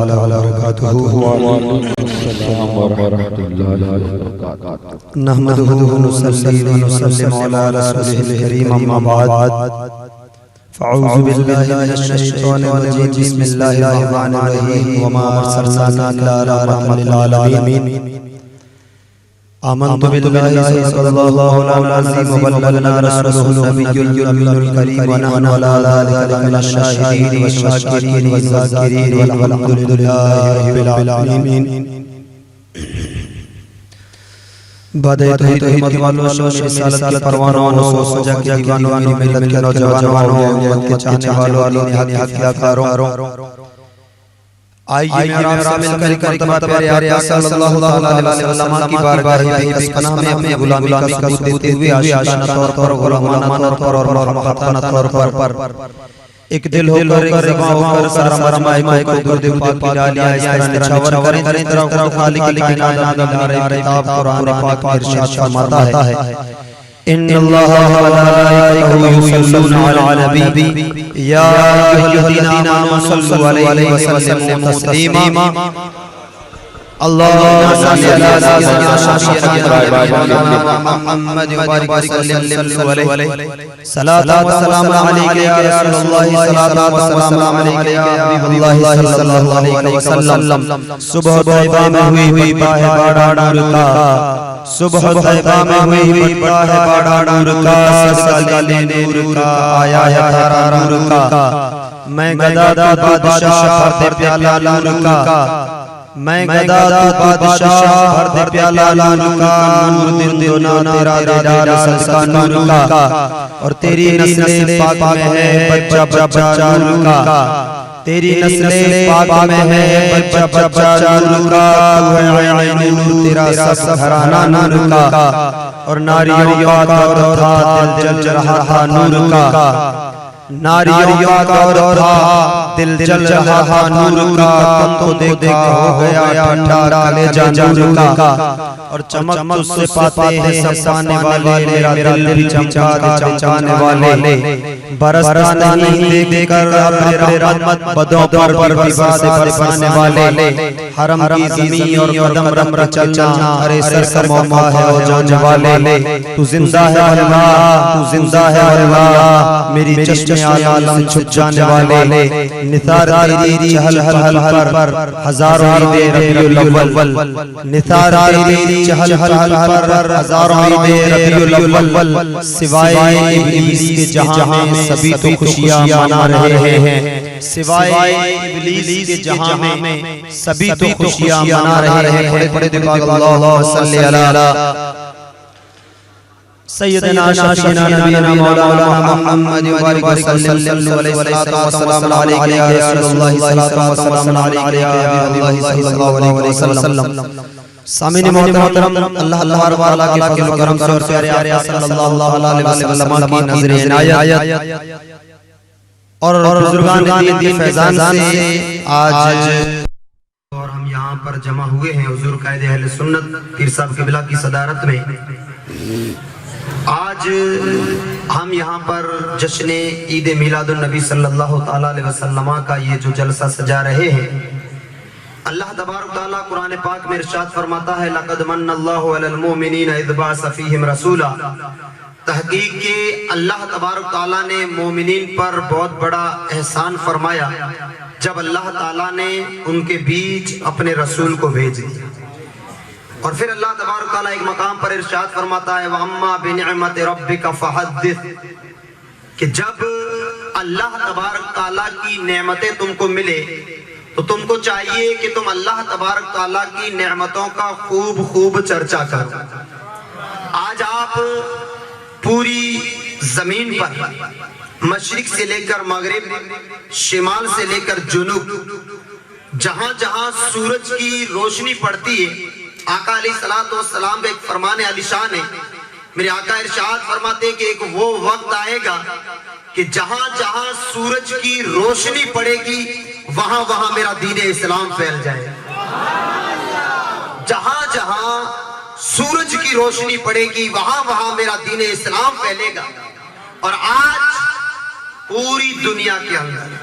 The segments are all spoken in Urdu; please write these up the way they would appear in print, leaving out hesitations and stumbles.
تعالی وبرکاتہ. وعلیکم السلام ورحمۃ اللہ وبرکاتہ. نحمده ونصلي ونسلم على رسوله الكريم اما بعد فاعوذ بالله من الشيطان الرجيم. بسم الله الرحمن الرحيم. وما ارسلناك الا رحمة للعالمين. آمنت بالله صدق الله العظيم وبلغنا رسوله النبي الأمين الكريم ونحن على ذلك من الشاهدين والشاكرين والذاكرين والحمد لله رب العالمين. بدأ توحید والوں شوق رسالت کے پروانوں و سجا کے دیوانوں میری ملت کے نوجوانوں امت کے چاہنے والوں حق کیا کاروں. آئیے میرا مل کر مرتبہ پیارے آقا صلی اللہ علیہ وسلم کی بارگاہ بے پناہ میں اپنی غلامی کا ثبوت دیتے ہوئے آشنا طور پر غلامانہ طور پر اور محبتانہ طور پر ایک دل ہو کر زباں ہو کر سارا مائے کو درد پاک کی ڈالیا اس طرح نچھاور کریں طرح خالق کی کائنات نارے کتاب قرآن پاک میں ارشاد فرماتا ہے ان اللہ وملائکتہ یصلون علی النبی یا ایھا الذین آمنوا صلوا علیہ وسلموا تسلیما. اللهم صل على سيدنا محمد وبارك وسلم عليه. صلاة والسلام عليك يا رسول الله. صلاة والسلام عليك يا حبيب الله صلى الله عليه وسلم. صبح طیبہ میں ہوئی بڑا ہے بڑا نور کا. صبح طیبہ میں ہوئی بڑا ہے بڑا نور کا. صدقہ لے نور کا آیا ہے تارا نور کا. میں گدا تو بادشاہ بھر دے پیالہ نور کا. میں گدا تو بادشاہ بھر دے پیالہ نور کا. نور دن دونا تیرا دیدار صدقہ نور کا. اور تیری نسل پاک میں ہے بچہ بچہ نور کا. تیری نسل پاک میں ہے بچہ بچہ نور کا. عین نور تیرا سب گھرانہ نور کا. اور ناریوں کا دور تھا دل جل رہا تھا نور کا. ناریوں کا دور تھا دل جل رہا تھا نور کا. تن کو دیکھ ہو گیا ٹھنڈا کلیجہ نور کا. اور چمک تجھ سے پاتے ہیں سب پانے والے. میرا دل بھی چمکا دے چمکانے والے. برستا نہیں دیکھ کر اپنے رحمت بدوں پر برسانے والے. حرم کی زمین اور قدم رم چلنا ہرے سر موما ہے ہو جانے والے. تو زندہ ہے اللہ تو زندہ ہے اللہ. میری چشم عالم چھپ جانے والے. نثار تیری چہل پہل پر ہزاروں عید ربیع الاول. نثار تیری چہل پہل پر ہزاروں عید ربیع الاول. سوائے ابلیس کے جہاں میں سبھی تو خوشیاں منا رہے ہیں. سوائے ابلیس کے جہاں میں سبھی تو خوشیاں منا رہے ہیں. پڑھے پاک اللہم صلی علی سیدنا شفیعنا نبینا مولانا محمد وبارک وسلم علیہ والسلام علیکہ یا رسول اللہ. صلاۃ والسلام علیکہ یا حبیب اللہ صلی اللہ علیہ وسلم. سامعین محترم اللہ تعالیٰ کے کرم سے اور پیارے آقا صلی اللہ علیہ وسلم کی نظر عنایت اور بزرگان دین فیضان سے آج اور ہم یہاں پر جمع ہوئے ہیں حضور قائد اہل سنت پیر صاحب قبلہ کی صدارت میں. آج ہم یہاں پر جشن عید میلاد النبی صلی اللہ علیہ وسلم کا یہ جو جلسہ سجا رہے ہیں. اللہ تبارک تعالیٰ قرآن پاک میں ارشاد فرماتا ہے لَقَدْ مَنَّ اللَّهُ عَلَى الْمُؤْمِنِينَ إِذْ بَعَثَ فِيهِمْ رَسُولًا. تحقیق کہ اللہ تبارک تعالیٰ نے مومنین پر بہت بڑا احسان فرمایا جب اللہ تعالیٰ نے ان کے بیچ اپنے رسول کو بھیج دیا. اور پھر اللہ تبارک تعالیٰ ایک مقام پر ارشاد فرماتا ہے وَأَمَّا بِنِعْمَةِ رَبِّكَ فَحَدِّثْ کہ جب اللہ تبارک تعالیٰ کی نعمتیں تم کو ملے تو تم کو چاہیے کہ تم اللہ تبارک تعالیٰ کی نعمتوں کا خوب چرچا کرو. آج آپ پوری زمین پر مشرق سے لے کر مغرب شمال سے لے کر جنوب جہاں جہاں سورج کی روشنی پڑتی ہے آقا علیہ السلام ایک فرمان علی شان ہے. میرے آقا ارشاد فرماتے ہیں کہ ایک وہ وقت آئے گا کہ جہاں جہاں سورج کی روشنی پڑے گی وہاں وہاں میرا دین اسلام پھیل جائے. جہاں جہاں سورج کی روشنی پڑے گی وہاں وہاں میرا دین اسلام پھیلے گا. اور آج پوری دنیا کے اندر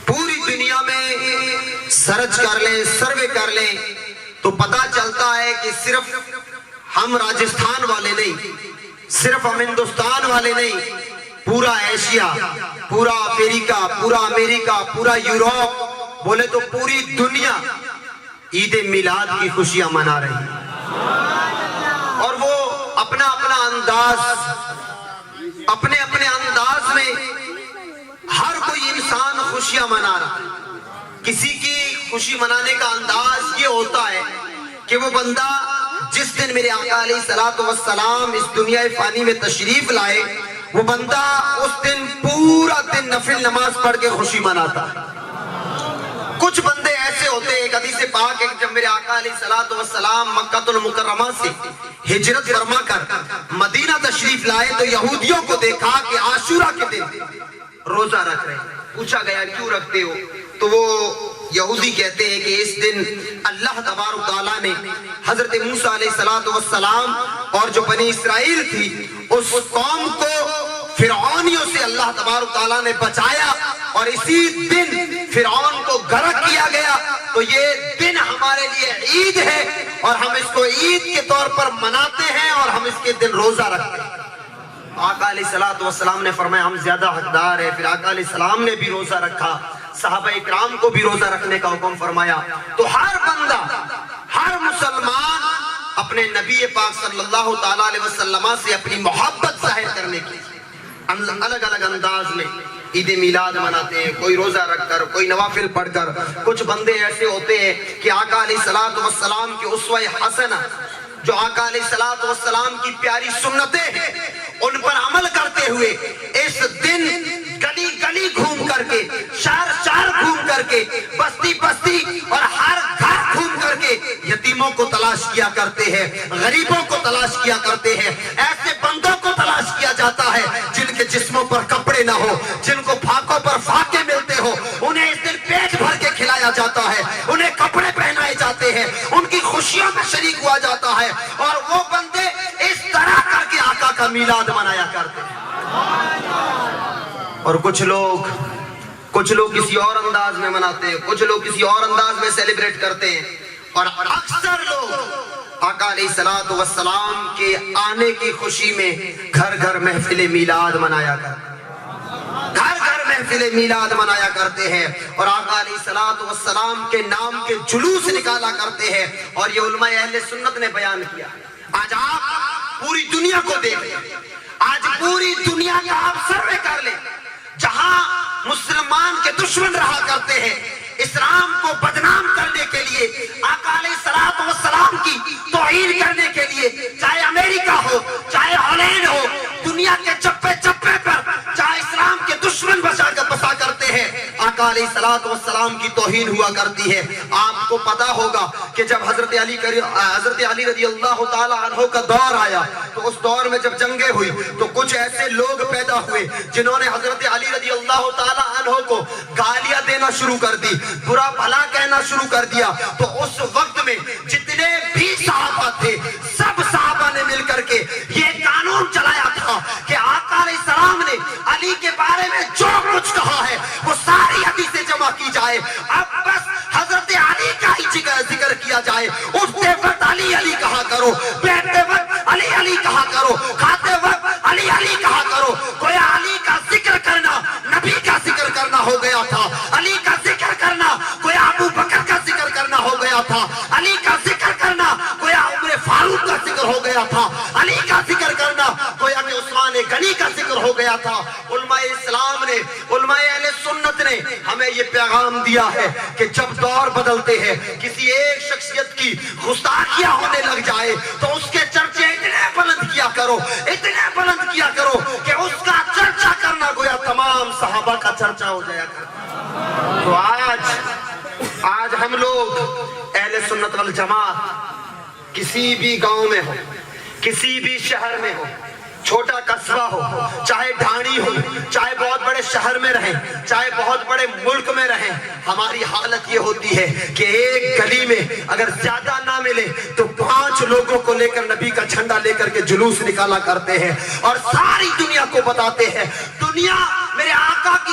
پوری دنیا میں سرچ کر لیں، سروے کر لیں تو پتا چلتا ہے کہ صرف ہم راجستھان والے نہیں، صرف ہم ہندوستان والے نہیں، پورا ایشیا، پورا افریقہ، پورا امریکہ، پورا یوروپ، بولے تو پوری دنیا عید میلاد کی خوشیاں منا رہی ہے۔ اور وہ اپنا اپنا انداز، اپنے اپنے انداز میں ہر کوئی انسان خوشیاں منا رہا ہے۔ کسی کی خوشی منانے کا انداز یہ ہوتا ہے کہ وہ بندہ جس دن میرے آقا علیہ الصلوۃ والسلام اس دنیا فانی میں تشریف لائے، وہ بندہ اس دن پورا دن نفل نماز پڑھ کے خوشی مناتا ہے۔ کچھ بندے ایسے ہوتے ہیں، ایک حدیث پاک ہے کہ جب میرے آقا علیہ الصلوۃ والسلام مکہ المکرمہ سے ہجرت فرما کر مدینہ تشریف لائے تو یہودیوں کو دیکھا کہ عاشورہ کے دن روزہ رکھ رہے ہیں۔ پوچھا گیا کیوں رکھتے ہو؟ تو وہ یہودی کہتے ہیں کہ اس دن اللہ تبارک تعالیٰ نے حضرت موسیٰ علیہ السلام اور جو بنی اسرائیل تھی اس قوم کو فرعونیوں سے اللہ تبارک تعالیٰ نے بچایا، اور اسی دن فرعون کو غرق کیا گیا، تو یہ دن ہمارے لیے عید ہے اور ہم اس کو عید کے طور پر مناتے ہیں اور ہم اس کے دن روزہ رکھتے ہیں۔ آقا علیہ السلام نے فرمایا ہم زیادہ حقدار ہیں، پھر آقا علیہ السلام نے بھی روزہ رکھا، صحابہ اکرام کو بھی روزہ رکھنے کا حکم فرمایا۔ تو ہر بندہ، ہر مسلمان اپنے نبی پاک صلی اللہ تعالیٰ علیہ وسلم سے اپنی محبت ظاہر کرنے کی الگ الگ انداز میں عید میلاد مناتے ہیں، کوئی روزہ رکھ کر، کوئی نوافل پڑھ کر۔ کچھ بندے ایسے ہوتے ہیں کہ آقا علیہ السلام کی اسوہ حسنہ، جو آقا علیہ السلام کی پیاری سنتیں ہیں، ان پر عمل کرتے ہوئے اس دن گلی گلی گھوم کر کے، شہر شہر گھوم کر کے، بستی بستی اور ہر گھر گھوم کر کے یتیموں کو تلاش کیا کرتے ہیں، غریبوں کو تلاش کیا کرتے ہیں، ایسے بندوں کو تلاش کیا جاتا ہے جن کے جسموں پر کپڑے نہ ہو، جن کو فاقوں پر فاقے ملتے ہو، انہیں اس دن پیٹ بھر کے کھلایا جاتا ہے، انہیں کپڑے پہنائے جاتے ہیں، ان کی خوشیوں میں شریک ہوا جاتا ہے، اور وہ بندے اس طرح کر کے آقا کا میلاد منایا کرتے ہیں۔ اور کچھ لوگ کسی اور انداز میں مناتے ہیں، کچھ لوگ کسی اور انداز میں سیلیبریٹ کرتے ہیں، اور اکثر لوگ آقا علیہ السلام کے آنے کی خوشی میں گھر گھر محفل میلاد منایا کرتے ہیں، گھر گھر محفل میلاد منایا کرتے ہیں، اور آقا علیہ السلام کے نام کے جلوس نکالا کرتے ہیں۔ اور یہ علماء اہل سنت نے بیان کیا۔ آج آپ پوری دنیا کو دیکھیں، آج پوری دنیا کا آپ سروے کر لیں، جہاں مسلمان کے دشمن رہا کرتے ہیں، اسلام کو بدنام کرنے کے لیے، آقا علیہ السلام کی توہین کرنے کے لیے، چاہے امریکہ ہو، چاہے ہالینڈ ہو، دنیا کے چپے چپے پر چاہے اسلام کے دشمن بسا کرتے ہیں، آقا علیہ السلام کی توہین ہوا کرتی ہے۔ آپ کو پتا ہوگا کہ جب حضرت علی رضی اللہ تعالیٰ عنہ کا دور آیا، تو اس دور میں جب جنگیں ہوئی تو کچھ ایسے لوگ پیدا ہوئے جنہوں نے حضرت علی رضی اللہ تعالیٰ عنہ کو گالیاں دینا شروع کر دی، برا بھلا کہنا شروع کر دیا۔ تو اس وقت میں جتنے بھی صحابہ تھے، سب صحابہ نے مل کر کے یہ قانون چلایا تھا کہ آقا علیہ السلام نے علی کے بارے میں جو کچھ کہا ہے وہ ساری حدیثیں جمع کی جائے، اب بس حضرت علی کا ہی ذکر کیا جائے۔ اٹھتے وقت علی علی کہا کرو، بیٹھتے وقت علی علی کہا کرو، کھاتے وقت علی علی کہا کرو۔ گویا علی کا ذکر کرنا نبی کا ذکر کرنا ہو گیا تھا، علی کا ذکر کرنا گویا ابو بکر کا ذکر کرنا ہو گیا تھا، علی کا ذکر کرنا گویا عمر فاروق کا ذکر ہو گیا تھا، علی کا ذکر کرنا گویا کہ عثمان غنی کا ذکر ہو گیا تھا۔ علماء اسلام نے، علماء اہل سنت نے ہمیں یہ پیغام دیا ہے کہ جب دور بدلتے ہیں، کسی ایک شخصیت کی گستاخیاں ہونے لگ جائے تو اس کے چرچے اتنے بلند کیا کرو، اتنے بلند کیا کرو کہ اس کا چرچا کرنا گویا تمام صحابہ کا چرچا ہو جایا کرتا۔ تو آج ہم لوگ اہل سنت والجماعت کسی بھی گاؤں میں ہو، کسی بھی شہر میں ہو، چھوٹا قصبہ ہو، چاہے ڈھانی ہو، چاہے بہت بڑے شہر میں رہیں، چاہے بہت بڑے ملک میں رہیں، ہماری حالت یہ ہوتی ہے کہ ایک گلی میں اگر زیادہ نہ ملے تو 5 لوگوں کو لے کر نبی کا جھنڈا لے کر کے جلوس نکالا کرتے ہیں اور ساری دنیا کو بتاتے ہیں، دنیا میرے آقا کی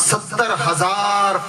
70,000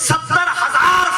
70,000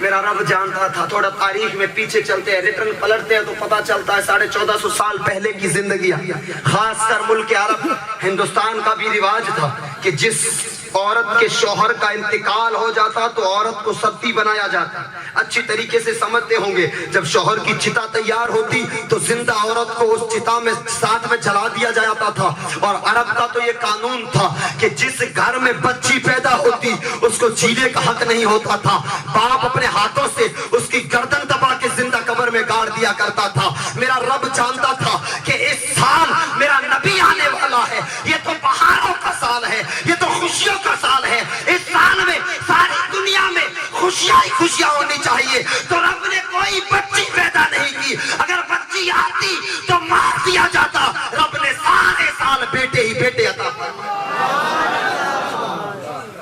میرا رب جانتا تھا. تھوڑا تاریخ میں پیچھے چلتے ہیں, ریٹرن پلٹتے ہیں تو پتا چلتا ہے 1450 سال پہلے کی زندگیاں. خاص کر ملک عرب ہندوستان کا بھی رواج تھا کہ جس عورت کے شوہر کا انتقال ہو جاتا تو عورت کو ستی بنایا جاتا. اچھی طریقے سے سمجھتے ہوں گے, جب شوہر کی چتا تیار ہوتی تو زندہ عورت کو اس چتا میں ساتھ میں جلا دیا جاتا تھا. اور عرب کا تو یہ قانون تھا کہ جس گھر میں بچی پیدا ہوتی اس کو جینے کا حق نہیں ہوتا تھا. باپ اپنے ہاتھوں سے اس کی گردن دبا کے زندہ قبر میں گاڑ دیا کرتا تھا. میرا رب جانتا تھا کہ اس سال میرا نبی آنے والا ہے, یہ تو بہاروں کا سال ہے, یہ تو خوشیوں کا سال ہے. اس سال میں ساری دنیا میں خوشیاں ہی خوشیاں ہونی چاہیے. تو رب نے کوئی بچی پیدا نہیں کی. اگر بچی آتی تو مار دیا جاتا. رب نے سارے سال بیٹے ہی بیٹے عطا فرمائے.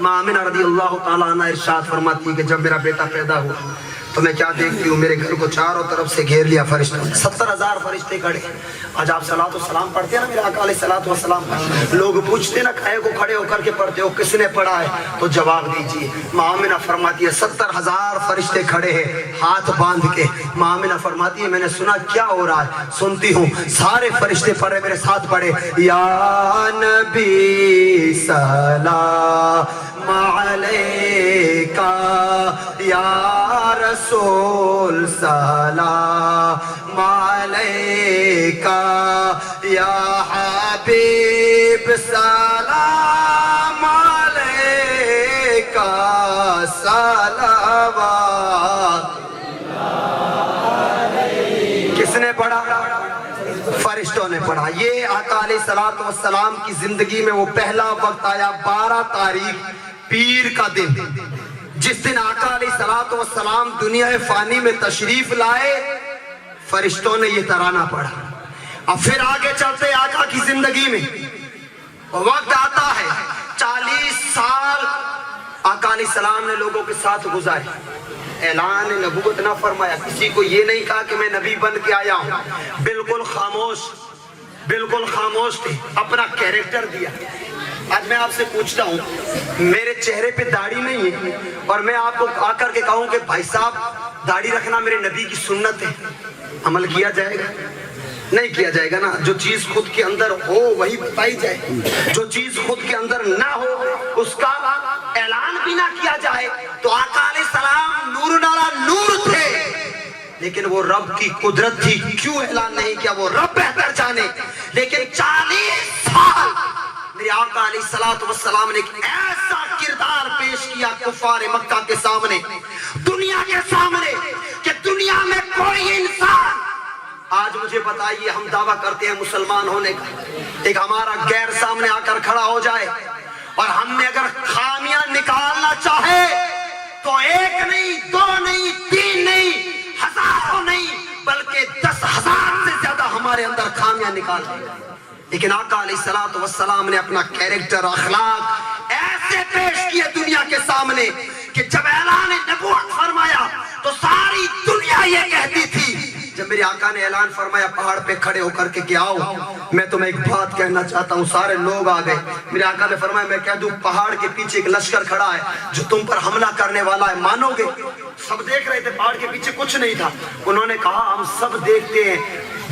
ماں آمنہ رضی اللہ تعالیٰ عنہ ارشاد فرماتی ہے کہ جب میرا بیٹا پیدا ہوا تو میں کیا دیکھتی ہوں, میرے گھر کو چاروں طرف سے گھیر لیا فرشتوں نے. 70,000 فرشتے کھڑے. آج آپ صلاۃ و سلام پڑھتے ہیں نا میرے آقا علیہ الصلوۃ والسلام, لوگ پوچھتے نا کھائے کو کھڑے ہو کر کے پڑھتے ہو, کس نے پڑھا ہے تو جواب دیجیے. ماں آمنہ فرماتی ہے 70,000 فرشتے کھڑے ہیں ہاتھ باندھ کے. ماں آمنہ فرماتی ہے میں نے سنا کیا ہو رہا ہے, سنتی ہوں سارے فرشتے پڑھے, میرے ساتھ پڑھے, یا نبی سلام علیکہ, یا رسول سلام علیکہ, یا حبیب سلام علیکہ, صلوات. کس نے پڑھا؟ فرشتوں نے پڑھا. یہ آقا علیہ الصلوۃ والسلام کی زندگی میں وہ پہلا وقت آیا 12 تاریخ پیر کا دن, جس دن آقا علیہ الصلوۃ والسلام دنیا فانی میں تشریف لائے. فرشتوں نے یہ ترانہ پڑھا. اب پھر آگے چلتے آقا کی زندگی میں وقت آتا ہے 40 سال آقا علیہ السلام نے لوگوں کے ساتھ گزارے. اعلان نبوت نہ فرمایا, کسی کو یہ نہیں کہا کہ میں نبی بن کے آیا ہوں. بالکل خاموش, بالکل خاموش تھے, اپنا کیریکٹر دیا. آج میں آپ سے پوچھتا ہوں, میرے چہرے پہ داڑھی نہیں ہے اور میں آپ کو آ کر کے کہوں کہ بھائی صاحب داڑھی رکھنا میرے نبی کی سنت ہے, عمل کیا جائے گا؟ نہیں کیا جائے گا نا. جو چیز خود کے اندر ہو وہی بتائی جائے, جو چیز خود کے اندر نہ ہو اس کا اعلان بھی نہ کیا جائے. تو آقا علیہ السلام نور نالا نور تھے, لیکن وہ رب کی قدرت تھی. کیوں اعلان نہیں کیا وہ رب بہتر جانے. لیکن 40 سال میرے آقا علیہ الصلوۃ والسلام نے ایک ایسا کردار پیش کیا کفار مکہ کے سامنے, دنیا کے سامنے, کہ دنیا میں کوئی انسان, آج مجھے بتائیے ہم دعویٰ کرتے ہیں مسلمان ہونے کا, ایک ہمارا غیر سامنے آ کر کھڑا ہو جائے اور ہم نے اگر خامیاں نکالنا چاہے تو 1 نہیں 2 نہیں 3 نہیں ہزاروں نہیں بلکہ 10,000 سے زیادہ ہمارے اندر خامیاں نکال دیں. لیکن آقا علیہ الصلوۃ والسلام نے اپنا کیریکٹر اخلاق ایسے پیش کیے دنیا کے سامنے کہ جب اعلان نبوت فرمایا تو ساری دنیا یہ کہتی تھی. جب میرے آقا نے اعلان فرمایا پہاڑ پہ کھڑے ہو کر کے کہ آؤ میں تمہیں ایک بات کہنا چاہتا ہوں, سارے لوگ آ گئے. میرے آقا نے فرمایا میں کہہ دوں پہاڑ کے پیچھے ایک لشکر کھڑا ہے جو تم پر حملہ کرنے والا ہے, مانو گے؟ سب دیکھ رہے تھے, پہاڑ کے پیچھے کچھ نہیں تھا. انہوں نے کہا ہم سب دیکھتے ہیں,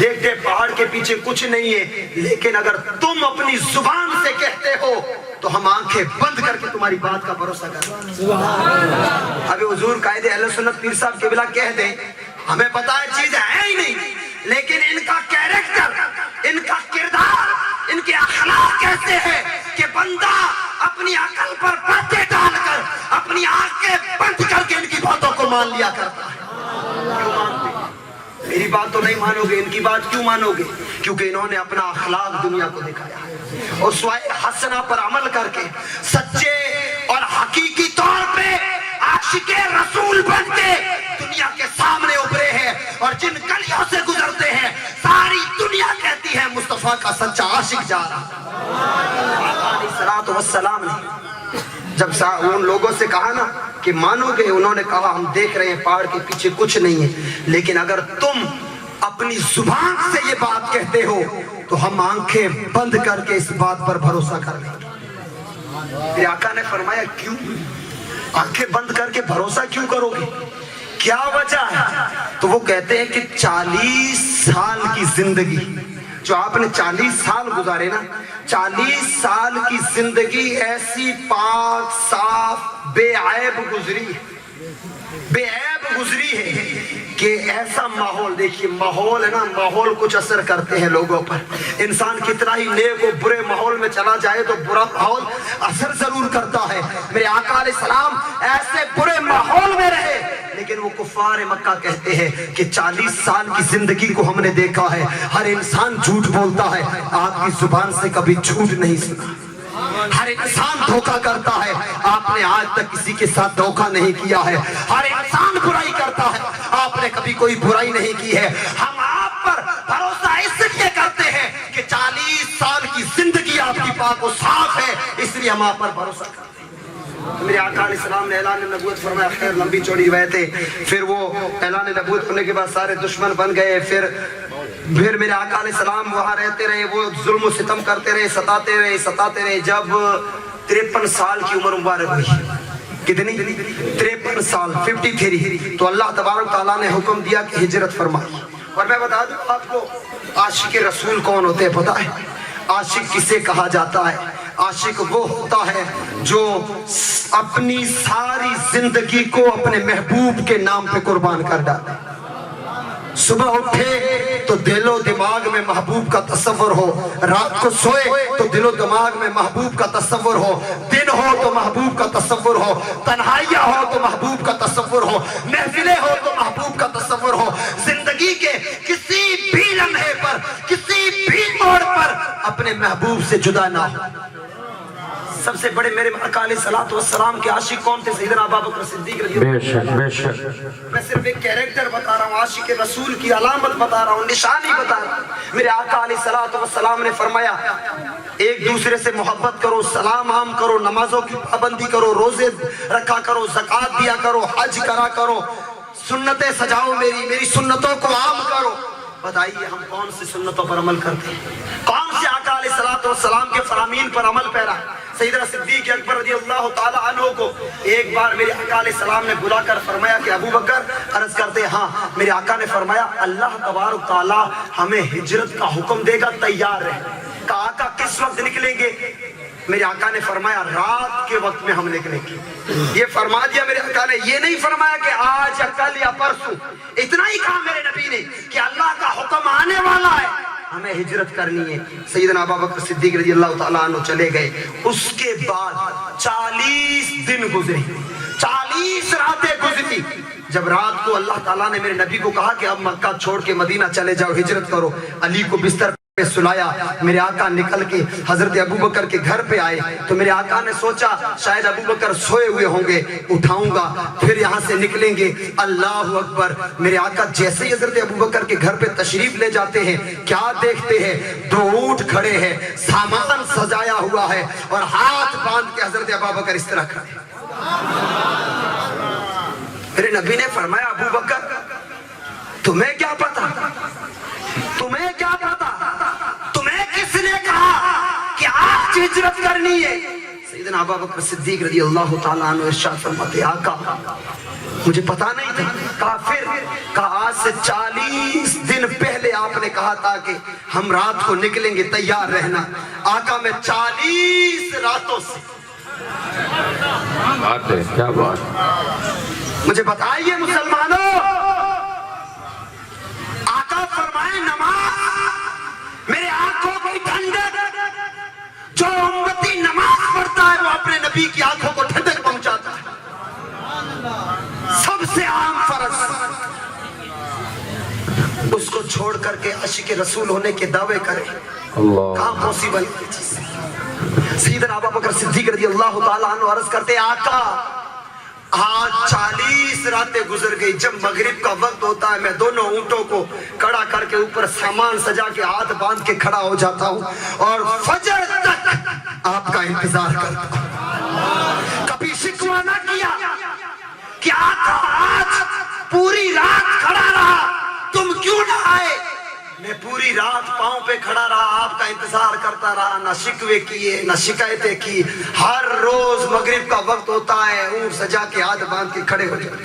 دیکھتے پہاڑ کے پیچھے کچھ نہیں ہے, لیکن اگر تم اپنی زبان سے کہتے ہو تو ہم آنکھیں بند کر کے تمہاری بات کا بھروسہ کریں. ابھی حضور قائد اہل سنت پیر صاحب قبلہ کہہ دیں ہمیں پتا ہے چیزیں ہے ہی نہیں, لیکن ان کا کیریکٹر, ان کا کردار, ان کے اخلاق کیسے ہیں کہ بندہ اپنی عقل پر پردے ڈال کر اپنی آنکھیں بند کر کے ان کی باتوں کو مان لیا کرتا ہے. کیوں مانتے؟ میری بات تو نہیں مانو گے, ان کی بات کیوں مانو گے؟ کیونکہ انہوں نے اپنا اخلاق دنیا کو دکھایا اور اسوائے حسنہ پر عمل کر کے سچے اور حقیقی طور پہ عاشق رسول بن کے دنیا کے سامنے ابھرے ہیں. اور جن گلیوں سے گزرتے ہیں ساری دنیا کہتی ہے مصطفیٰ کا سچا عاشق جا رہا. آقا علیہ الصلوۃ والسلام نے جب ان لوگوں سے کہا نا کہ مانو گے, انہوں نے کہا ہم دیکھ رہے ہیں پہاڑ کے پیچھے کچھ نہیں ہے, لیکن اگر تم اپنی زبان سے یہ بات کہتے ہو تو ہم آنکھیں بند کر کے اس بات پر بھروسہ کر لیں گے. پھر آقا نے فرمایا کیوں آنکھیں بند کر کے بھروسہ کیوں کرو گے؟ کیا وجہ ہے؟ تو وہ کہتے ہیں کہ 40 سال کی زندگی جو آپ نے 40 سال گزارے نا، 40 سال کی زندگی ایسی پاک صاف بے عیب گزری ہے، بے عیب گزری ہے کہ ایسا ماحول، دیکھیے ماحول ہے نا، ماحول کچھ اثر کرتے ہیں لوگوں پر. انسان کتنا ہی نیک و برے ماحول میں چلا جائے تو برا ماحول اثر ضرور کرتا ہے. میرے آقا علیہ السلام ایسے برے ماحول میں رہے، لیکن وہ کفار مکہ کہتے ہیں کہ 40 سال کی زندگی کو ہم نے دیکھا ہے، ہر انسان جھوٹ بولتا ہے، آپ کی زبان سے کبھی جھوٹ نہیں سنا. ہر انسان دھوکہ کرتا ہے، آپ نے آج تک کسی کے ساتھ دھوکہ نہیں کیا ہے. ہر انسان برائی کرتا ہے، آپ نے کبھی کوئی برائی نہیں کی ہے. ہم آپ پر بھروسہ اس لیے کرتے ہیں کہ 40 سال کی زندگی آپ کی پاک و صاف ہے، اس لیے ہم آپ پر بھروسہ کرتے ہیں. میرے آقا علیہ السلام نے اعلان نبوت فرمایا، خیر لمبی چوڑی روایتیں. پھر وہ اعلان نبوت ہونے کے بعد سارے دشمن بن گئے. پھر میرے آقا علیہ السلام وہاں رہتے رہے، وہ ظلم و ستم کرتے رہے، ستاتے رہے. جب 53 سال کی عمر مبارک ہوئی، کتنی؟ 53 سال، 53. تو اللہ تبارک تعالیٰ نے حکم دیا کہ ہجرت فرمائی. اور میں بتا دوں آپ کو عاشق رسول کون ہوتے ہیں پتہ ہے؟ عاشق کسے کہا جاتا ہے؟ عاشق وہ ہوتا ہے جو اپنی ساری زندگی کو اپنے محبوب کے نام پہ قربان کر ڈالے. صبح اٹھے تو دل و دماغ میں محبوب کا تصور ہو، رات کو سوئے تو دل و دماغ میں محبوب کا تصور ہو، دن ہو تو محبوب کا تصور ہو، تنہائیاں ہو تو محبوب کا تصور ہو، محفلیں ہو تو محبوب کا تصور ہو. زندگی کے کسی بھی لمحے پر، کسی بھی موڑ پر اپنے محبوب سے جدا نہ ہو. سب سے بڑے میرے آقا علیہ الصلوۃ والسلام کے عاشق کون تھے؟ سیدنا ابوبکر صدیق رضی اللہ عنہ. بے شک میں صرف ایک کیریکٹر بتا رہا ہوں، عاشق رسول کی علامت بتا رہا ہوں، نشانی بتا رہا ہوں. میرے آقا علیہ الصلوۃ والسلام نے فرمایا ایک دوسرے سے محبت کرو، سلام عام کرو، نمازوں کی پابندی کرو، روزے رکھا کرو، زکوٰۃ دیا کرو، حج کرا کرو، سنتیں سجاؤ، میری سنتوں کو عام کرو. بتائیے ہم کون سی سنتوں پر عمل کرتے ہیں؟ کون سے آقا علیہ الصلوۃ والسلام کے فرامین پر عمل پیرا؟ سیدنا صدیق اکبر رضی اللہ تعالی عنہ کو ایک بار میرے آقا علیہ السلام نے بلا کر فرمایا کہ ابو بکر، عرض کرتے ہاں. میرے آقا نے فرمایا اللہ تبارک تعالی ہمیں ہجرت کا حکم دے گا، تیار رہے. کہا آقا کس وقت نکلیں گے؟ میرے آقا نے فرمایا رات کے وقت میں ہم نکلیں گے. یہ فرما دیا میرے آقا نے، یہ نہیں فرمایا کہ آج یا کل یا پرسوں. اتنا ہی کہا میرے نبی نے کہ اللہ کا حکم آنے والا ہے، ہمیں ہجرت کرنی ہے. سیدنا ابوبکر صدیق رضی اللہ تعالیٰ عنہ چلے گئے. اس کے بعد 40 دن گزرے، 40 راتیں گزری. جب رات کو اللہ تعالیٰ نے میرے نبی کو کہا کہ اب مکہ چھوڑ کے مدینہ چلے جاؤ، ہجرت کرو، علی کو بستر پہ سلایا. میرے آقا نکل کے حضرت ابوبکر کے گھر پہ آئے تو میرے آقا نے سوچا شاید ابوبکر سوئے ہوئے ہوں گے، اٹھاؤں گا پھر یہاں سے نکلیں گے. اللہ اکبر! میرے آقا جیسے ہی حضرت ابوبکر کے گھر پہ تشریف لے جاتے ہیں، کیا دیکھتے ہیں؟ 2 اونٹ کھڑے ہیں، سامان سجایا ہوا ہے اور ہاتھ باندھ کے حضرت ابوبکر اس طرح کھڑے. میرے نبی نے فرمایا ابوبکر تمہیں کیا پتا؟ تمہیں کیا پتا؟ تمہیں کس نے کہا کہ آج ہجرت کرنی ہے؟ سیدنا ابوبکر صدیق رضی اللہ تعالیٰ عنہ ارشاد فرماتے آقا مجھے پتا نہیں تھا. کافر کہا آج سے 40 دن پہلے آپ نے کہا تھا کہ ہم رات کو نکلیں گے، تیار رہنا. آقا میں 40 راتوں سے بات ہے، کیا بات؟ مجھے بتائیے مسلمانوں، آقا فرمائے نماز میرے آنکھوں کو ٹھنڈک، جو امتی نماز پڑھتا ہے وہ اپنے نبی کی آنکھوں کو ٹھنڈک پہنچاتا ہے. سب سے عام فرض، اس کو چھوڑ کر کے عاشق رسول ہونے کے دعوے کرے، کہاں پوسیبل ہے چیز. سیدنا ابوبکر صدیق رضی اللہ تعالیٰ عنہ عرض کرتے آقا آج 40 راتیں گزر گئی. جب مغرب کا وقت ہوتا ہے میں دونوں اونٹوں کو کھڑا کر کے اوپر سامان سجا کے ہاتھ باندھ کے کھڑا ہو جاتا ہوں اور فجر تک آپ کا انتظار کرتا ہوں. کبھی شکوہ نہ کیا کہ آقا آج پوری رات کھڑا رہا، تم کیوں نہ آئے؟ میں پوری رات پاؤں پہ کھڑا رہا، آپ کا انتظار کرتا رہا، نہ شکوے کیے نہ شکایتیں کی. ہر روز مغرب کا وقت ہوتا ہے اونٹ سجا کے ہاتھ باندھ کے کھڑے ہو جاتے.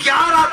11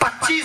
25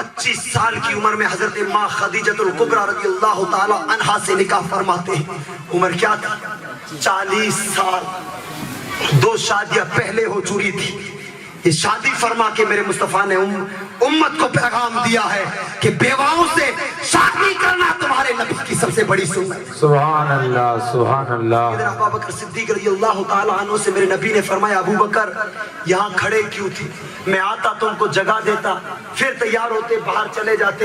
25 سال کی عمر میں حضرت ماں خدیجۃ الکبریٰ رضی اللہ تعالی عنہا سے نکاح فرماتے ہیں. عمر کیا تھا؟ 40 سال. 2 شادیاں پہلے ہو چکی تھی. یہ شادی فرما کے میرے مصطفیٰ نے امت کو پیغام دیا ہے کہ بیواؤں سے شادی کرنا تمہارے نبی کی سب سے بڑی سنت. سبحان اللہ سبحان اللہ. ابو بکر صدیق رضی اللہ تعالی عنہ سے میرے نبی نے فرمایا ابو بکر یہاں کھڑے کیوں تھے؟ میں آتا تم کو جگہ دیتا پھر تیار ہوتے باہر چلے جاتے.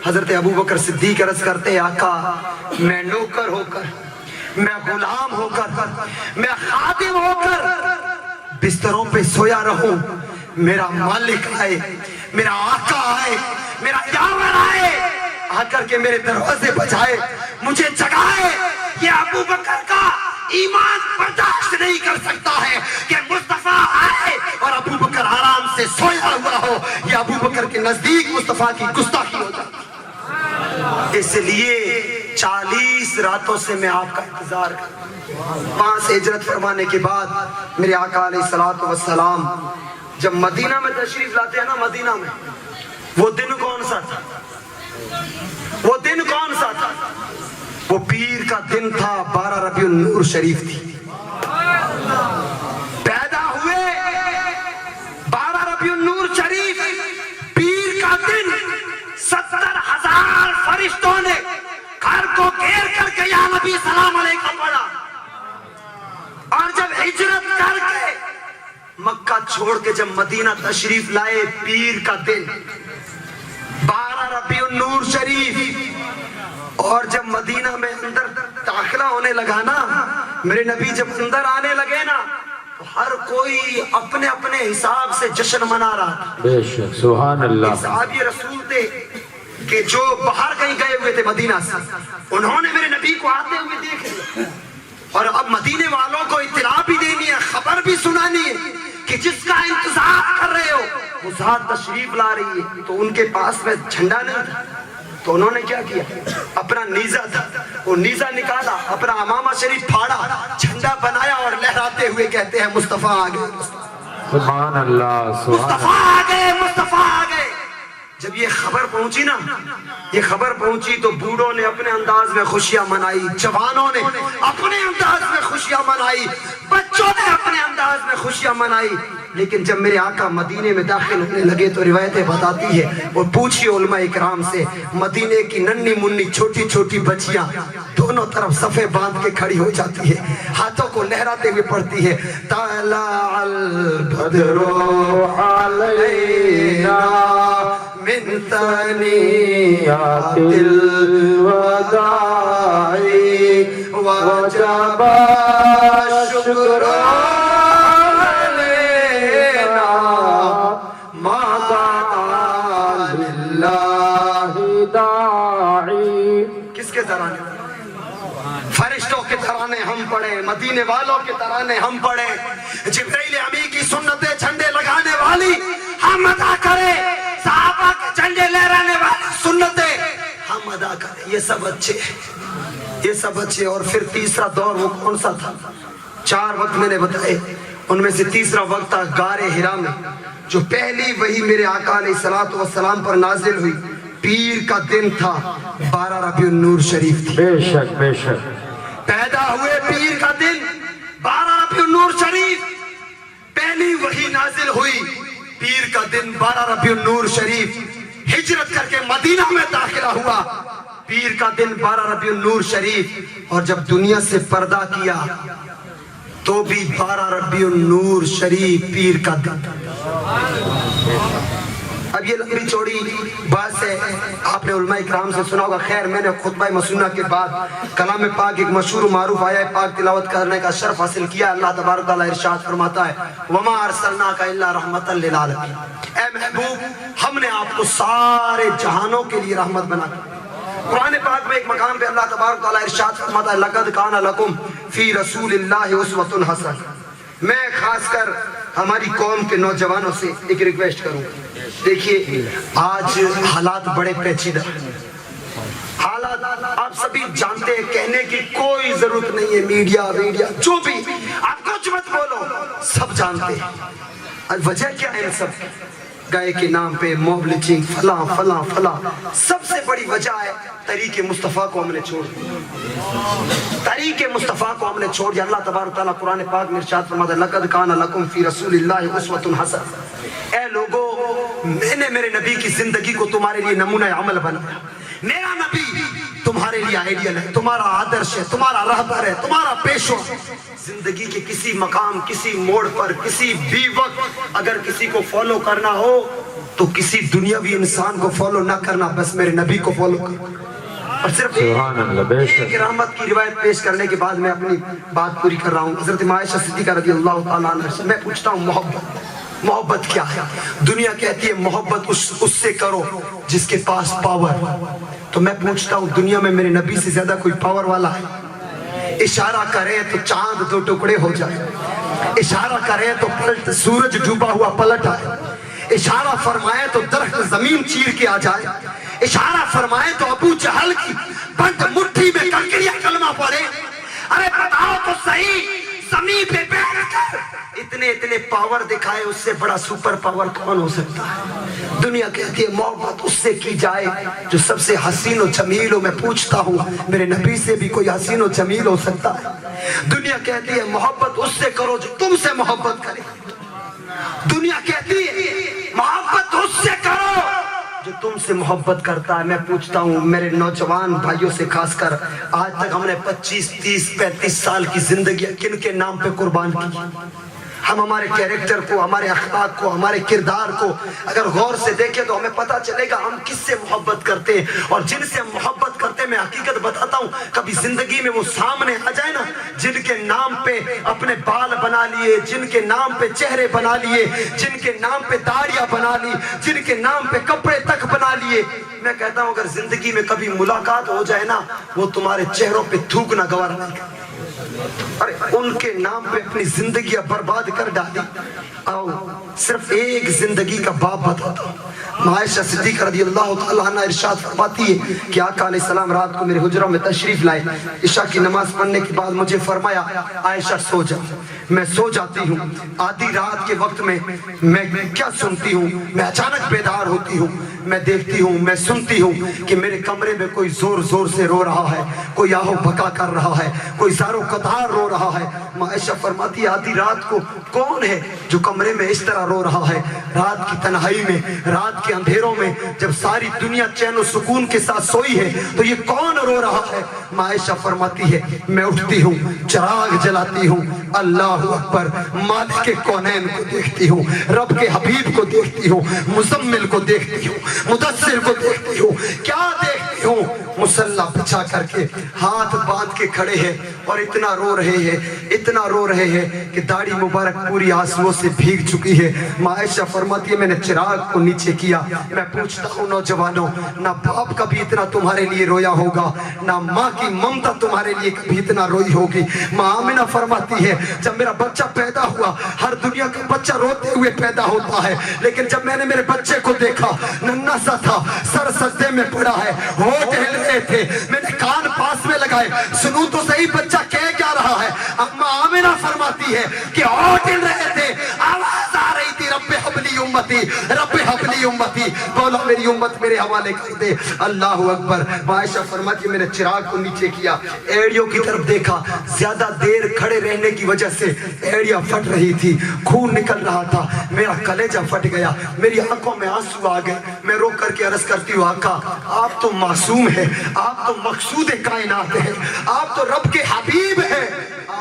حضرت ابو بکر صدیق عرض کرتے آقا میں نوکر ہو کر، میں غلام ہو کر، میں خادم ہو کر بستروں پہ سویا رہوں، میرا مالک آئے، میرا آقا آئے، میرا یاور آئے، آ کر کے میرے دروازے بجائے، مجھے جگائے، یہ ابو بکر کا ایمان برداشت نہیں کر سکتا ہے کہ مصطفیٰ آئے اور ابو بکر آرام سے سویا ہوا ہو. یہ ابو بکر کے نزدیک مصطفیٰ کی گستاخی ہو جاتی. اس لیے 40 راتوں سے میں آپ کا انتظار کرتا ہوں. 5 ہجرت فرمانے کے بعد میرے آقا علیہ الصلوۃ والسلام جب مدینہ میں تشریف لاتے ہیں نا، مدینہ میں وہ دن کون سا تھا؟ وہ دن کون سا تھا؟ وہ پیر کا دن تھا. 12 ربیع النور شریف تھی. پیدا ہوئے 12 ربیع النور شریف، پیر کا دن. 70,000 فرشتوں نے گھر کو گھیر کر کے یا نبی سلام علیکم پڑھا. اور جب ہجرت کر کے مکہ چھوڑ کے جب مدینہ تشریف لائے، پیر کا دن 12 ربیع النور شریف. اور جب مدینہ میں اندر داخلہ ہونے لگا نا، میرے نبی جب اندر آنے لگے نا تو ہر کوئی اپنے اپنے حساب سے جشن منا رہا تھا. بے شک سبحان اللہ. صحابی رسول تھے کہ جو باہر کہیں گئے ہوئے تھے مدینہ سے، انہوں نے میرے نبی کو آتے ہوئے دیکھ لیا اور اب مدینے والوں کو اطلاع بھی دینی ہے، خبر بھی سنانی ہے کہ جس کا انتظار کر رہے ہو وہ ذات تشریف لا رہی ہے. تو ان کے پاس میں جھنڈا نہیں تھا تو انہوں نے کیا کیا؟ اپنا نیزہ تھا، وہ نیزہ نکالا، اپنا امامہ شریف پھاڑا، جھنڈا بنایا اور لہراتے ہوئے کہتے ہیں مصطفیٰ آ گئے، سبحان اللہ سبحان مصطفیٰ آ گئے، مصطفیٰ آ گئے. جب یہ خبر پہنچی نا، یہ خبر پہنچی تو بوڑھوں نے اپنے انداز میں خوشیاں منائی، جوانوں نے اپنے انداز میں خوشیاں منائی، بچوں نے اپنے انداز میں خوشیاں منائی. لیکن جب میرے آقا مدینے میں داخل ہونے لگے تو روایتیں بتاتی ہے، اور پوچھیے علماء اکرام سے، مدینے کی ننھی منی چھوٹی چھوٹی بچیاں دونوں طرف صفے باندھ کے کھڑی ہو جاتی ہے، ہاتھوں کو لہراتے ہوئے پڑھتی ہے طلع البدر علینا من ثنیات الوداع وجب الشکر کے ترانے، فرشتوں کے ترانے ہم پڑھے، مدینے والوں کے ترانے ہم پڑھے، جبرائیل امی کی سنتیں جھنڈے لگانے والی ہم ادا کریں، صحابہ کے جھنڈے لہرانے والی سنتیں ہم ادا کریں. یہ سب اچھے، یہ سب اچھے. اور پھر تیسرا دور وہ کون سا تھا؟ 4 وقت میں نے بتائے، ان میں سے تیسرا وقت تھا غار حرا میں، جو پہلی وحی میرے آقا علیہ الصلوۃ والسلام پر نازل ہوئی. پیر کا دن تھا، 12 ربیع النور شریف تھی. بے شک بے شک. پیدا ہوئے پیر کا دن 12 ربیع النور شریف، پہلی وحی نازل ہوئی پیر کا دن 12 ربیع النور شریف. ہجرت کر کے مدینہ میں داخلہ ہوا، پیر کا دن 12 ربیع النور شریف. اور جب دنیا سے پردہ کیا تو بھی 12 ربیع النور شریف پیر کا دن. اب یہ لمبی چوڑی بات ہے، آپ نے علماء اکرام سے سنا ہوگا. خیر، میں نے خطبہ مسنونہ کے بعد کلام پاک ایک مشہور و معروف آیہ پاک تلاوت کرنے کا شرف حاصل کیا. اللہ تبارک تعالیٰ ارشاد فرماتا ہے وَمَا أَرْسَلْنَاكَ إِلَّا رَحْمَةً لِلْعَالَمِينَ. اے محبوب، ہم نے آپ کو سارے جہانوں کے لیے رحمت بنا دیا. قرآن پاک میں ایک مقام پہ اللہ تبارک تعالیٰ ارشاد فرماتا ہے لَقَدْ كَانَ لَكُمْ فِي رَسُولِ اللَّهِ أُسْوَةٌ حَسَنَةٌ. میں خاص کر ہماری قوم کے نوجوانوں سے ایک ریکویسٹ کروں. دیکھیے، آج حالات بڑے پیچیدہ ہیں، حالات آپ سبھی جانتے ہیں، کہنے کی کوئی ضرورت نہیں ہے. میڈیا جو بھی آپ کچھ مت بولو، سب جانتے ہیں. وجہ کیا ہے ان سب؟ گائے کے نام پہ موب لچنگ فلاں فلاں فلاں. سب سے بڑی وجہ ہے طریق مصطفیٰ کو ہم نے چھوڑ دیا. طریق مصطفیٰ کو ہم نے چھوڑ دیا. اللہ تبارک تعالیٰ قرآن پاک میں ارشاد فرماتا ہے لقد کان لکم فی رسول اللہ اسوۃ حسنہ. اے لوگو میں نے میرے نبی کی زندگی کو تمہارے لیے نمونہ عمل بنایا. میرا نبی تمہارے لیے آئیڈیل ہے, تمہارا آدرش ہے, تمہارا رہبر ہے, تمہارا پیشوا. زندگی کے کسی مقام, کسی موڑ پر, کسی بھی وقت اگر کسی کو فالو کرنا ہو تو کسی دنیاوی انسان کو فالو نہ کرنا, بس میرے نبی کو فالو کرنا. اور صرف سبحان اللہ, بے شک. ایک رحمت کی روایت پیش کرنے کے بعد میں اپنی بات پوری کر رہا ہوں. حضرت عائشہ صدیقہ رضی اللہ تعالیٰ عنہ سے میں پوچھتا ہوں محبت کیا ہے؟ دنیا کہتی ہے محبت اس سے کرو جس کے پاس پاور. تو میں پوچھتا ہوں دنیا میں میرے نبی سے زیادہ کوئی پاور والا ہے؟ اشارہ کرے تو چاند دو ٹکڑے ہو جائے, اشارہ کرے تو سورج ڈوبا ہوا پلٹ آئے, اشارہ فرمائے تو درخت زمین چیر کے آ جائے, اشارہ فرمائے تو ابو جہل کی بند مٹھی میں کنکریاں کلمہ پڑے. ارے بتاؤ تو صحیح, زمین پہ بیٹھ کر اتنے پاور دکھائے, اس سے بڑا سپر پاور کون ہو سکتا ہے؟ دنیا کہتی ہے محبت اس سے کی جائے جو سب سے حسین و جمیل ہو. میں پوچھتا ہوں میرے نبی سے بھی کوئی حسین و جمیل ہو سکتا ہے؟ دنیا کہتی ہے محبت اس سے کرو جو تم سے محبت کرے. دنیا کہتی ہے محبت اس سے کرو جو تم سے محبت کرتا ہے. میں پوچھتا ہوں میرے نوجوان بھائیوں سے خاص کر, آج تک ہم نے 25, 30, 35 سال کی زندگی کن کے نام پہ قربان کی؟ ہم ہمارے کیریکٹر کو, ہمارے اخلاق کو, ہمارے کردار کو اگر غور سے دیکھیں تو ہمیں پتا چلے گا ہم کس سے محبت کرتے ہیں اور جن سے ہم محبت کرتے ہیں. میں حقیقت بتاتا ہوں, کبھی زندگی میں وہ سامنے آ جائے نا جن کے نام پہ اپنے بال بنا لیے, جن کے نام پہ چہرے بنا لیے, جن کے نام پہ داڑیاں بنا لی, جن کے نام پہ کپڑے تک بنا لیے, میں کہتا ہوں اگر زندگی میں کبھی ملاقات ہو جائے نا وہ تمہارے چہروں پہ تھوکنا گوارا نہیں کرتے. ارے ان کے نام پہ اپنی زندگیاں برباد کر ڈالی. آؤ صرف ایک زندگی کا باب بتاتا ہوں. عائشہ صدیقہ رضی اللہ تعالیٰ عنہ ارشاد فرماتی ہے کہ آقا علیہ السلام رات کو میرے حجرہ میں تشریف لائے. عشاء کی نماز پڑھنے کے بعد مجھے فرمایا عائشہ سو جا. میں سو جاتی ہوں. آدھی رات کے وقت میں کیا سنتی ہوں, میں اچانک بیدار ہوتی ہوں. میں دیکھتی ہوں, میں سنتی ہوں کہ میرے کمرے میں کوئی زور زور سے رو رہا ہے, کوئی آہو بکا کر رہا ہے, کوئی زار و قطار رو رہا ہے. عائشہ فرماتی ہے آدھی رات کو کون ہے جو کمرے میں اس طرح رو رہا ہے؟ رات کی تنہائی میں, رات کے اندھیروں میں جب ساری دنیا چین و سکون کے ساتھ سوئی ہے تو یہ کون رو رہا ہے؟ عائشہ فرماتی ہے میں اٹھتی ہوں, چراغ جلاتی ہوں, اللہ اکبر, مالک کونین کو دیکھتی ہوں, رب کے حبیب کو دیکھتی ہوں, مزمل کو دیکھتی ہوں, مدثر کو دیکھتی ہوں. کیا دیکھتی ہوں؟ مسلح بچھا کر کے ہاتھ باندھ کے کھڑے ہیں اور اتنا رو رہے ہیں, اتنا رو رہے ہیں کہ داڑھی مبارک پوری آنسوؤں سے بھیگ چکی ہے. عائشہ فرماتی ہے میں نے چراغ کو نیچے کیا. میں پوچھتا ہوں نوجوانوں, نہ باپ کبھی اتنا تمہارے لیے رویا ہوگا, نہ ماں کی ممتا تمہارے لیے کبھی اتنا روئی ہوگی. ماں آمنہ فرماتی ہے جب میرا بچہ پیدا ہوا, ہر دنیا کا بچہ روتے ہوئے پیدا ہوتا ہے, لیکن جب میں نے میرے بچے کو دیکھا ننھا سا تھا, سر سجدے میں پڑا ہے, ہونٹ ہل رہے تھے, میں نے کان پاس میں لگائے سنوں تو صحیح بچہ کہہ کیا رہا ہے. اما آمنہ فرماتی ہے کہ ہونٹ ہل رہے تھے, آواز آ رہی تھی رب حبلی امتی, رب حبلی امتی, بولا میری امت میرے حوالے کر دے. اللہ اکبر. عائشہ فرماتی ہے میں نے چراغ کو نیچے کیا, ایڑیوں کی طرف دیکھا, زیادہ دیر کھڑے رہنے کی وجہ سے ایڑیاں پھٹ رہی تھی, خون نکل رہا تھا, میرا کلیجہ پھٹ گیا, میری آنکھوں میں آنسو آ گئے. میں رو کر کے عرض کرتی ہوں آقا آپ تو معصوم ہیں, آپ تو مقصود کائنات ہیں, آپ تو رب کے حبیب ہیں,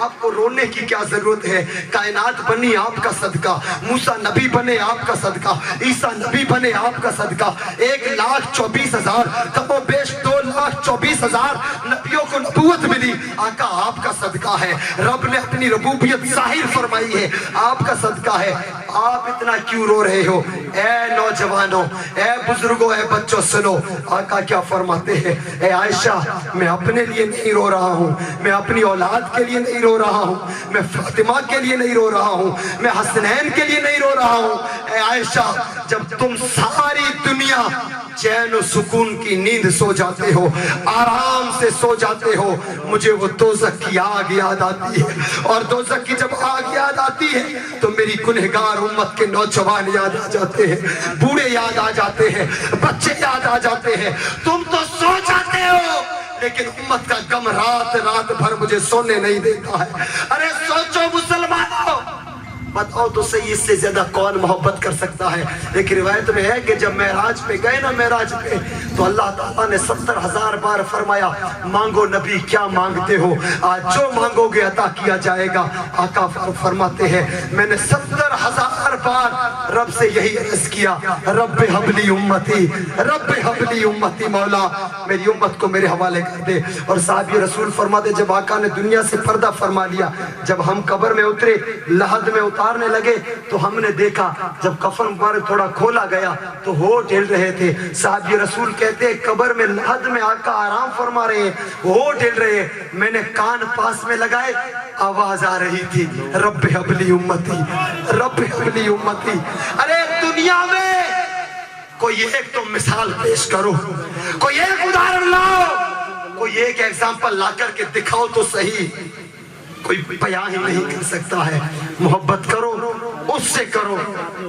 آپ کو رونے کی کیا ضرورت ہے؟ کائنات بنی آپ کا صدقہ, موسیٰ نبی بنے آپ کا صدقہ, عیسیٰ نبی بنے آپ کا صدقہ. 1,24,000 کم و بیش 2,24,000 نبیوں کو نبوت ملی, آقا آپ کا صدقہ ہے. رب نے اپنی ربوبیت ظاہر فرمائی ہے, آپ کا صدقہ ہے. آپ اتنا کیوں رو رہے ہو؟ اے نوجوانوں, اے بزرگوں, اے بچوں سنو آقا کیا فرماتے ہیں. اے عائشہ میں اپنے لیے نہیں رو رہا ہوں, میں اپنی اولاد کے لیے نہیں رو رہا ہوں, میں فاطمہ کے لیے نہیں رو رہا ہوں, میں حسنین کے لیے نہیں رو رہا ہوں. اے عائشہ جب تم ساری دنیا چین و سکون کی نیند سو جاتے ہو, آرام سے سو جاتے ہو, مجھے وہ دوزخ کی آگ یاد آتی ہے, اور دوزخ کی جب آگ یاد آتی ہے تو میری گنہگار امت کے نوجوان یاد آ جاتے ہیں، بوڑھے یاد آ جاتے ہیں، بچے یاد آ جاتے ہیں۔ تم تو سو جاتے ہو لیکن امت کا غم رات رات بھر مجھے سونے نہیں دیتا ہے۔ ارے سوچو مسلمانوں، بتاؤ تو صحیح، اس سے زیادہ کون محبت کر سکتا ہے؟ ایک روایت میں ہے کہ جب معراج پہ گئے نا، معراج پہ تو اللہ تعالیٰ نے 70,000 بار فرمایا مانگو نبی کیا مانگتے ہو، آج جو مانگو گے عطا کیا جائے گا۔ آقا فرماتے ہیں میں نے 70,000 بار رب سے یہی عرض کیا، رب حبلی امتی، رب حبلی امتی، مولا میری امت کو میرے حوالے کر دے۔ اور صحابی رسول فرماتے جب آقا نے دنیا سے پردہ فرما لیا، جب ہم قبر میں اترے، لحد میں اتارنے لگے تو ہم نے دیکھا جب کفن پر تھوڑا کھولا گیا تو ہونٹ ہل رہے تھے۔ صحابی رسول کہتے ہیں قبر میں لحد میں آقا آرام فرما رہے ہیں، ہونٹ ہل رہے ہیں، میں نے کان پاس میں لگائے، آواز آ رہی تھی رب حبلی امتی، رب حبلی امتی۔ ارے دنیا میں کوئی ایک تو مثال پیش کرو، کوئی ایک ادھارن لاؤ، کوئی ایک ایگزامپل لا کر کے دکھاؤ تو صحیح۔ کوئی بیان ہی نہیں کر سکتا ہے۔ محبت کرو اس سے کرو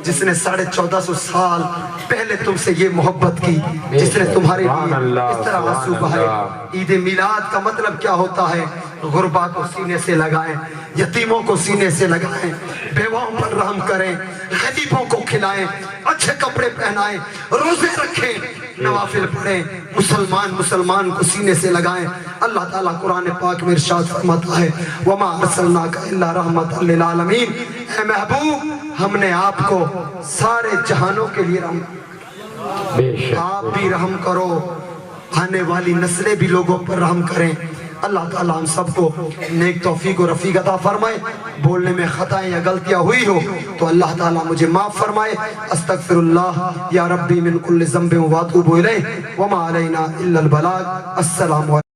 جس نے 1450 سال پہلے تم سے یہ محبت کی، جس نے تمہارے لیے اس طرح آنسو بہائے۔ عید میلاد کا مطلب کیا ہوتا ہے؟ غربا کو سینے سے لگائیں، یتیموں کو سینے سے لگائیں، بیواؤں پر رحم کریں، غریبوں کو کھلائیں، اچھے کپڑے پہنائیں، روزے رکھیں، نوافل پڑھیں، مسلمان کو سینے سے لگائیں۔ اللہ تعالیٰ قرآن پاک میں ارشاد فرماتا ہے وَمَا أَرْسَلْنَاكَ إِلَّا رَحْمَةً لِلْعَالَمِينَ، اے محبوب ہم نے آپ کو سارے جہانوں کے لیے رحم، آپ بھی رحم کرو، آنے والی نسلیں بھی لوگوں پر رحم کریں۔ اللہ تعالیٰ ہم سب کو نیک توفیق و رفیق عطا فرمائے۔ بولنے میں خطائیں یا غلطیاں ہوئی ہو تو اللہ تعالیٰ مجھے معاف فرمائے۔ استغفر اللہ یا ربی من کل ذنب واتوب الیہ وما علینا الا البلاغ۔ السلام علیکم۔